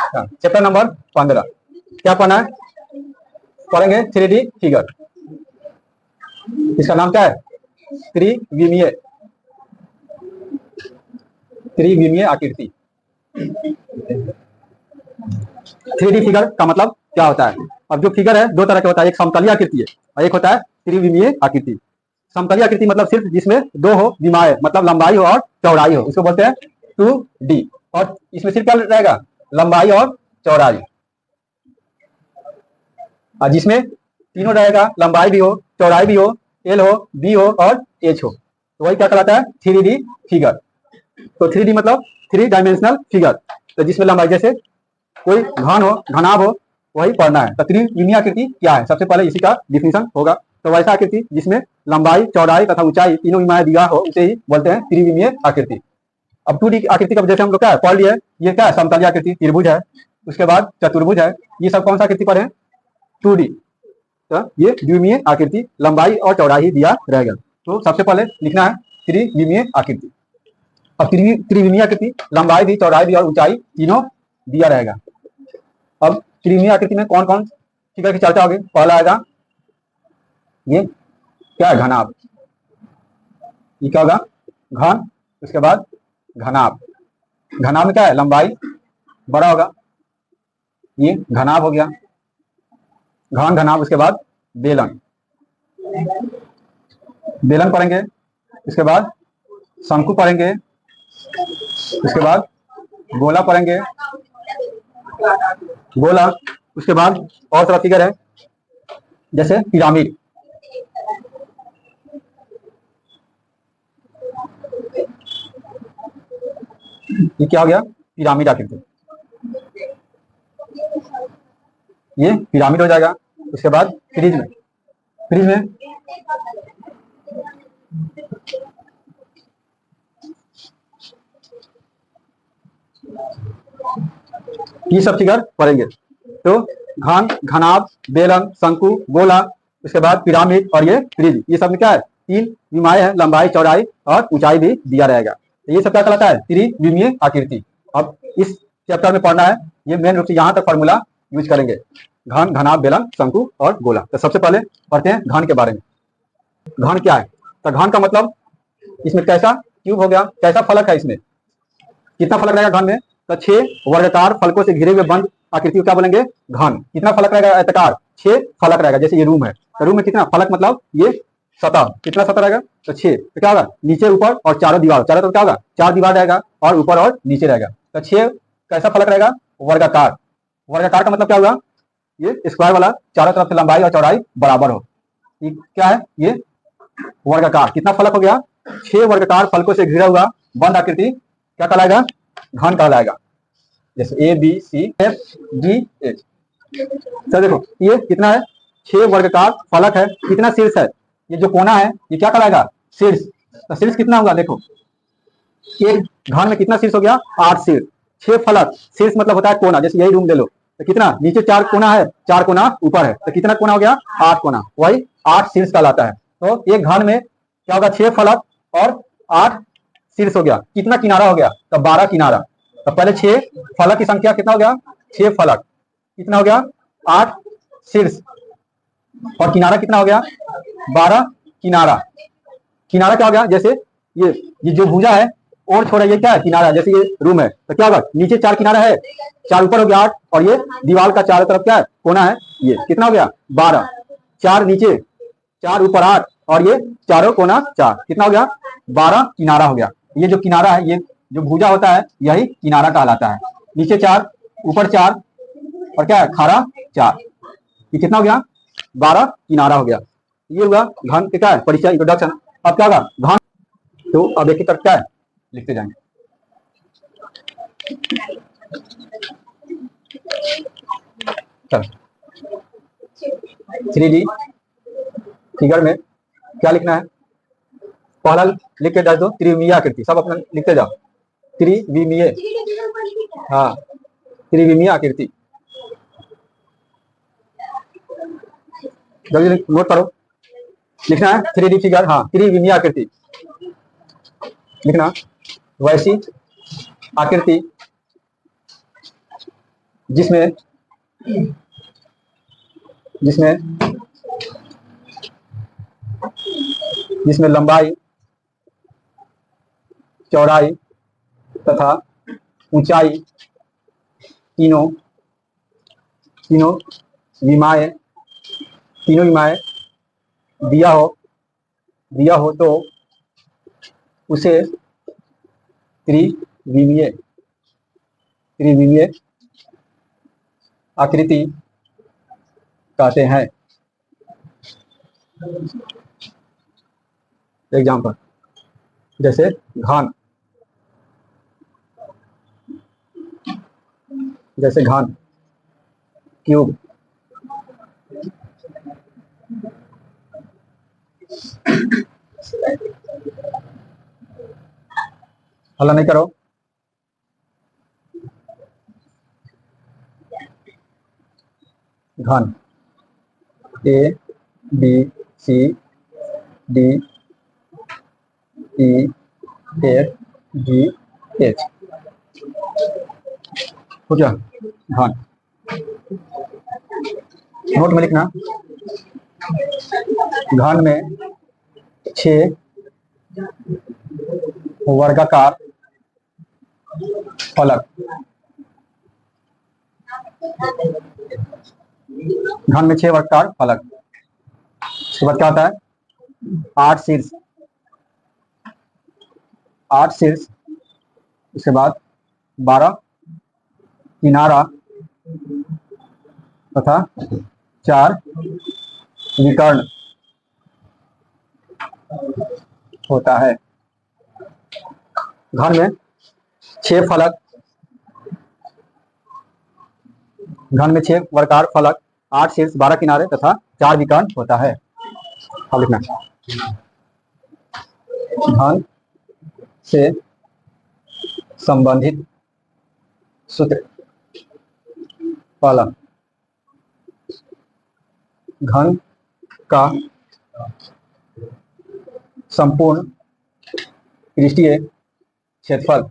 Chapter number 15 क्या पढ़ना है? पढ़ेंगे 3D फिगर। इसका नाम क्या है? त्रिविमीय आकृति। 3D फिगर का मतलब क्या होता है? अब जो फिगर है दो तरह का होता है, एक समतलीय आकृति है और एक होता है त्रिविमीय आकृति। समतलीय आकृति मतलब सिर्फ जिसमें दो हो विमाएं, मतलब लंबाई हो और चौड़ाई हो, इसको बोलते हैं 2D। और इसमें सिर्फ क्या रहेगा? लंबाई और चौड़ाई। और जिसमें तीनों रहेगा, लंबाई भी हो, चौड़ाई भी हो, एल हो, बी हो और एच हो, तो वही क्या कहलाता है? 3D figure. तो 3D मतलब 3 डायमेंशनल फिगर, तो जिसमें लंबाई जैसे कोई घन हो, घनाभ हो, वही पढ़ना है। तो त्रिविमीय आकृति क्या है? सबसे पहले इसी का डिफिनेशन होगा। तो वैसा आकृति जिसमें लंबाई, चौड़ाई तथा ऊंचाई तीनों विमाएं दिया हो उसे ही बोलते हैं त्रिविमीय आकृति। अब 2D आकृति का जैसे हम लोग क्या पढ़ लिए, ये क्या है? समतलीय आकृति, त्रिभुज है, उसके बाद चतुर्भुज है, ये सब कौन सा आकृति पढ़े? 2D। तो ये द्विमीय आकृति, लंबाई और चौड़ाई ही दिया रहेगा। तो सबसे पहले लिखना है त्रिविमीय आकृति। अब त्रिविमीय आकृति लंबाई भी, चौड़ाई भी और ऊंचाई तीनों दिया रहेगा। अब त्रिविमीय आकृति में कौन कौन फिगर की चर्चा होगी? पहला आएगा ये क्या है? घनाभ। ये क्या होगा? घन। उसके बाद घनाभ। घनाभ में क्या है? लंबाई बड़ा होगा, ये घनाभ हो गया। घन, घनाभ। उसके बाद बेलन, बेलन पढ़ेंगे। उसके बाद शंकु पढ़ेंगे। उसके बाद गोला पढ़ेंगे, गोला। उसके बाद और सारा फिगर है जैसे पिरामिड। ये क्या हो गया? पिरामिड आकृति, ये पिरामिड हो जाएगा। उसके बाद प्रिज्म, प्रिज्म ये सब फिगर पढ़ेंगे। तो घन, घनाभ, बेलन, शंकु, गोला, उसके बाद पिरामिड और ये प्रिज्म, ये सब में क्या है? तीन विमाएं हैं, लंबाई, चौड़ाई और ऊंचाई भी दिया रहेगा। तो ये सब क्या कहलाता है? त्रिविमीय आकृति। अब इस चैप्टर में पढ़ना है, ये मेन रूप से यहाँ तक फॉर्मूला यूज करेंगे, घन, घनाभ, बेलन, शंकु और गोला। तो सबसे पहले पढ़ते हैं घन के बारे में। घन क्या है? तो घन का मतलब इसमें कैसा क्यूब हो गया, कैसा फलक है, इसमें कितना फलक रहेगा घन में? तो 6 वर्गाकार फलकों से घिरे हुए बंद आकृति को क्या बोलेंगे? घन। कितना फलक रहेगा? आयताकार 6 फलक रहेगा। जैसे ये रूम है, तो रूम में कितना फलक, मतलब ये सतह, कितना सतह रहेगा? तो 6। तो क्या होगा? नीचे, ऊपर और चारों दीवार, चारों तरफ क्या होगा? 4 दीवार रहेगा और ऊपर और नीचे रहेगा। तो 6 कैसा फलक रहेगा? वर्गाकार। वर्गाकार का मतलब क्या हुआ? ये स्क्वायर वाला, चारों तरफ से लंबाई और चौड़ाई बराबर हो, ये क्या है? ये वर्गाकार। कितना फलक हो गया? 6 वर्गाकार फलकों से घिरा हुआ बंद आकृति क्या कहलाएगा? घन कहलाएगा। जैसे ए, बी, सी, एफ, जी, एच। तो देखो ये कितना है? 6 वर्गाकार फलक है। कितना शीर्ष है? ये जो कोना है ये क्या कहलाएगा? शीर्ष। तो शीर्ष कितना होगा? देखो एक घन में कितना शीर्ष हो गया? 8 शीर्ष। 6 फलक, शीर्ष मतलब होता है कोना। जैसे यही रूम ले लो, तो कितना नीचे 4 कोना है, 4 कोना ऊपर है, तो कितना कोना हो गया? 8 कोना, वही 8 शीर्ष कहलाता है। तो एक घन में क्या होगा? 6 फलक और 8 शीर्ष हो गया। कितना किनारा हो गया? तो 12 किनारा। तो पहले 6 फलक की संख्या कितना हो गया? 6 फलक, कितना हो गया? 8 शीर्ष, और किनारा कितना हो गया? 12 किनारा। किनारा क्या हो गया? जैसे ये जो भुजा है और छोड़ा, ये क्या है? किनारा। जैसे ये रूम है तो क्या होगा? नीचे 4 किनारा है, 4 ऊपर हो गया 8, और ये दीवार का चारों तरफ क्या है? कोना है। ये कितना हो गया? 12। 4 नीचे, 4 ऊपर 8, और ये चारों कोना 4, कितना हो गया? 12 किनारा हो गया। ये जो किनारा है, ये जो भुजा होता है, यही किनारा कहलाता है। नीचे 4, ऊपर 4, और क्या है? खारा 4, ये कितना हो गया? 12 किनारा हो गया। ये हुआ घन के क्या है? परिचय, इंट्रोडक्शन। अब क्या होगा? घन। तो अब एक एक करके क्या है? लिखते जाएंगे। चलो 3D फिगर में क्या लिखना है? पहला लिख के दो त्रिविमीय आकृति, सब अपना लिखते जाओ। त्रिविमीय, हाँ त्रिविमीय आकृति, जल्दी नोट करो। लिखना है 3D फिगर, हाँ त्रिविमीय आकृति लिखना। वैसी आकृति जिसमें जिसमें जिसमें लंबाई, चौड़ाई तथा ऊंचाई तीनों तीनों विमाएं दिया हो तो उसे त्रिविमीय आकृति कहते हैं। एग्जाम्पल जैसे घन, क्यूब, हल्ला नहीं करो। घन A B C D E F G H हो गया घन। नोट में लिखना, घन में 6 वर्गाकार फलक, घन में 6 वर्गाकार फलक। उसके बाद क्या होता है, 8 शीर्ष, उसके बाद 12 किनारा तथा 4 विकर्ण होता है। घन में 6 फलक, घन में 6 वर्गाकार फलक, 8 शीर्ष, 12 किनारे तथा 4 विकर्ण होता है। अब लिखना, घन से संबंधित सूत्र। पहला, घन का संपूर्ण पृष्ठीय क्षेत्रफल,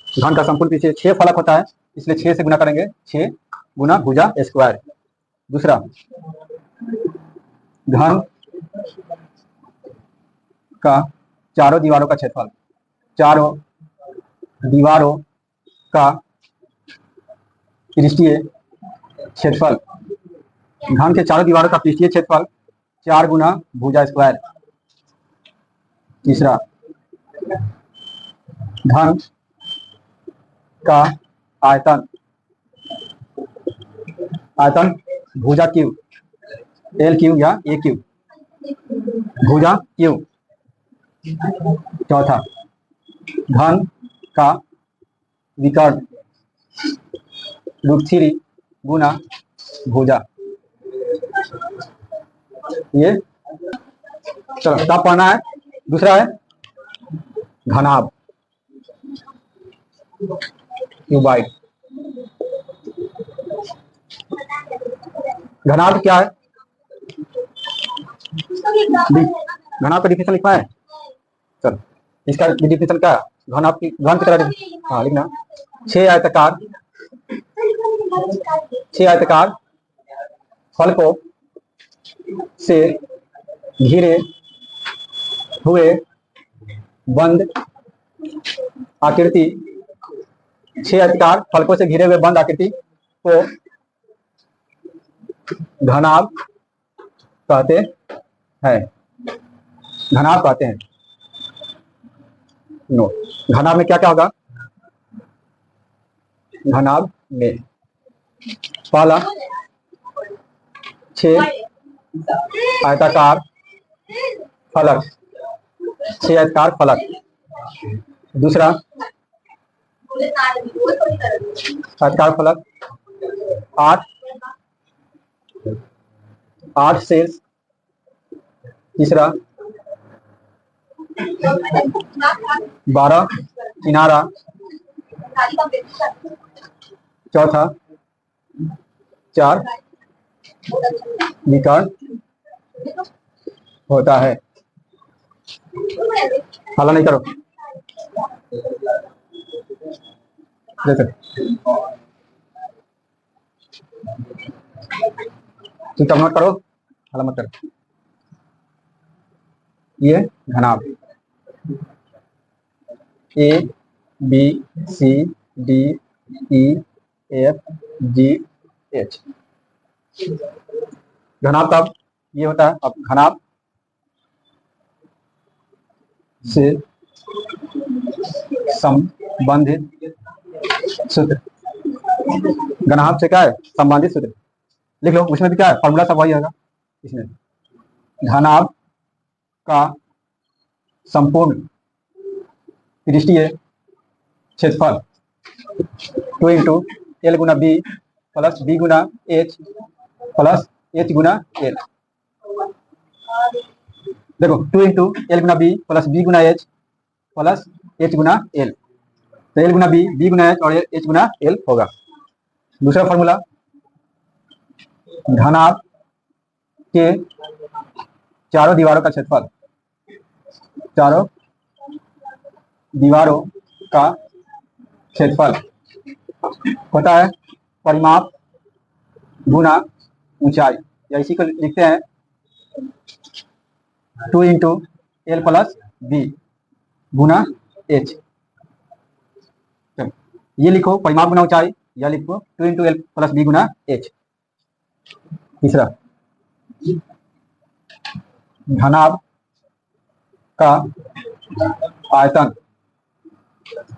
घन का संपूर्ण पृष्ठीय 6 फलक होता है, इसलिए 6 से गुना करेंगे, 6 गुना भुजा स्क्वायर। दूसरा, घन का चारों दीवारों का क्षेत्रफल, चारों दीवारों का पृष्ठीय क्षेत्रफल, घन के चारों दीवारों का पृष्ठीय क्षेत्रफल 4 गुना भुजा स्क्वायर। तीसरा, घन का आयतन भुजा क्यूब, L क्यूब या A क्यूब, भुजा क्यूब। चौथा, घन का विकर्ण √3 गुना भुजा। ये चलो तब पढ़ना है। दूसरा है घनाभ, क्यूबाइड। घनाभ क्या है, घनाभ का डिफिनेशन लिखना है। चलो इसका डिफिनेशन क्या है, घनाभ की, घन की तरह, हाँ लिखना, 6 आयताकार फलकों से घिरे हुए बंद आकृति, 6 आयताकार फलकों से घिरे हुए बंद आकृति को घनाभ कहते हैं। घनाभ कहते हैं। नो, घनाभ में क्या क्या होगा, घनाभ में पहला 6 आयताकार फलक, 6 आयताकार फलक। दूसरा आयताकार फलक 8 शीर्ष। तीसरा 12 किनारा। चौथा 4 विकर्ण होता है। हल्ला नहीं करो। चुपचाप नोट करो, हाला मत करो। ये घनाभ A B C D E F G H. घनाभ कब ये होता है? अब घनाभ से संबंधित सूत्र, घनाभ से क्या है? संबंधित सूत्र लिख लो। उसमें भी क्या है? फॉर्मूला सब वही होगा। इसमें घनाभ का संपूर्ण पृष्ठीय क्षेत्रफल 2 इंटू एल गुना बी प्लस बी गुना एच प्लस एच गुना एल। देखो 2 इंटू एल गुना बी प्लस बी गुना एच प्लस एच गुना एल, तो एल गुना बी गुना एच और एच गुना एल होगा। दूसरा फॉर्मूला, घनाभ के चारों दीवारों का क्षेत्रफल, चारों दीवारों का क्षेत्रफल होता है परिमाप गुना ऊंचाई, या इसी को लिखते हैं 2 इंटू एल प्लस बी गुना एच। ये लिखो परिमाप गुना ऊंचाई, या लिखो 2 इंटू एल प्लस बी गुना एच। तीसरा, घनाभ का आयतन,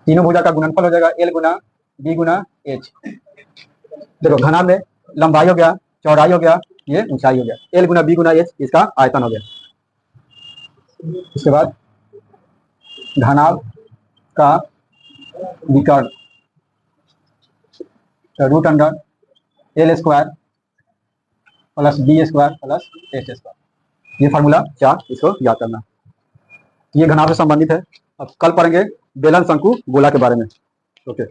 तीनों भुजा का गुणनफल हो जाएगा एल गुना बी गुना एच। देखो घनाभ में लंबाई हो गया, चौड़ाई हो गया, ये ऊंचाई हो गया, एल गुना बी गुना एच इसका आयतन हो गया। उसके बाद घनाभ का विकर्ण root under L square plus B square plus H square. ये फार्मूला 4, इसको याद करना। ये घनाभ से संबंधित है। अब कल पढ़ेंगे बेलन, शंकु, गोला के बारे में। ओके।